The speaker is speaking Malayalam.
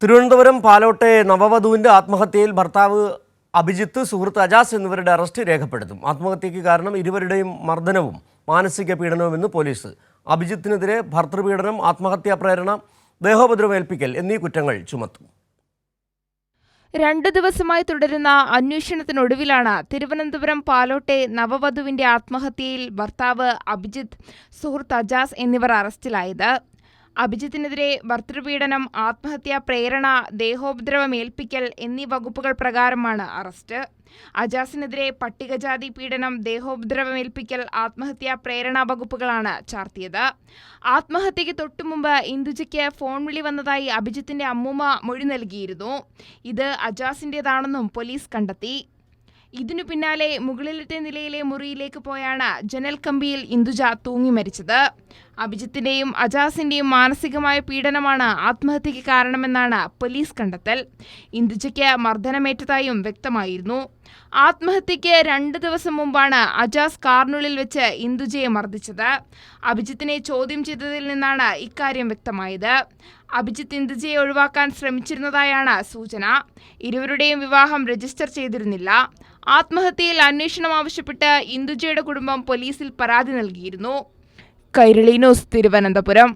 തിരുവനന്തപുരം പാലോട്ടെ നവവധുവിന്റെ ആത്മഹത്യയിൽ ഭർത്താവ് അഭിജിത്ത്, സുഹൃത്ത് അജാസ് എന്നിവരുടെ അറസ്റ്റ് രേഖപ്പെടുത്തും. ആത്മഹത്യയ്ക്ക് കാരണം ഇരുവരുടെയും മർദ്ദനവും മാനസിക പീഡനവുമെന്ന് പോലീസ്. അഭിജിത്തിനെതിരെ ഭർതൃപീഡനം, ആത്മഹത്യാ പ്രേരണ, ദേഹോപദ്രവമേൽപ്പിക്കൽ എന്നീ കുറ്റങ്ങൾ ചുമത്തും. 2 ദിവസമായി തുടരുന്ന അന്വേഷണത്തിനൊടുവിലാണ് തിരുവനന്തപുരം പാലോട്ടെ നവവധുവിന്റെ ആത്മഹത്യയിൽ ഭർത്താവ് അഭിജിത്ത്, സുഹൃത്ത് അജാസ് എന്നിവർ അറസ്റ്റിലായത്. അഭിജിത്തിനെതിരെ ഭർതൃപീഡനം, ആത്മഹത്യാ പ്രേരണ, ദേഹോപദ്രവമേൽപ്പിക്കൽ എന്നീ വകുപ്പുകൾ പ്രകാരമാണ് അറസ്റ്റ്. അജാസിനെതിരെ പട്ടികജാതി പീഡനം, ദേഹോപദ്രവമേൽപ്പിക്കൽ, ആത്മഹത്യാ പ്രേരണ വകുപ്പുകളാണ് ചാർത്തിയത്. ആത്മഹത്യയ്ക്ക് തൊട്ടുമുമ്പ് ഇന്ദുജയ്ക്ക് ഫോൺ വിളി വന്നതായി അഭിജിത്തിന്റെ അമ്മൂമ്മ മൊഴി നൽകിയിരുന്നു. ഇത് അജാസിന്റേതാണെന്നും പോലീസ് കണ്ടെത്തി. ഇതിനു പിന്നാലെ മുകളിലത്തെ നിലയിലെ മുറിയിലേക്ക് പോയാണ് ജനൽ കമ്പിയിൽ ഇന്ദുജ തൂങ്ങി മരിച്ചത്. അഭിജിത്തിന്റെയും അജാസിന്റെയും മാനസികമായ പീഡനമാണ് ആത്മഹത്യയ്ക്ക് കാരണമെന്നാണ് പോലീസ് കണ്ടെത്തൽ. ഇന്ദുജയ്ക്ക് മർദ്ദനമേറ്റതായും വ്യക്തമായിരുന്നു. ആത്മഹത്യയ്ക്ക് 2 ദിവസം മുമ്പാണ് അജാസ് കാറിനുള്ളിൽ വെച്ച് ഇന്ദുജയെ മർദ്ദിച്ചത്. അഭിജിത്തിനെ ചോദ്യം ചെയ്തതിൽ നിന്നാണ് ഇക്കാര്യം വ്യക്തമായത്. അഭിജിത്ത് ഇന്ദുജയെ ഒഴിവാക്കാൻ ശ്രമിച്ചിരുന്നതായാണ് സൂചന. ഇരുവരുടെയും വിവാഹം രജിസ്റ്റർ ചെയ്തിരുന്നില്ല. ആത്മഹത്യയിൽ അന്വേഷണം ആവശ്യപ്പെട്ട് ഇന്ദുജയുടെ കുടുംബം പോലീസിൽ പരാതി നൽകിയിരുന്നു. കൈരളി ന്യൂസ്, തിരുവനന്തപുരം.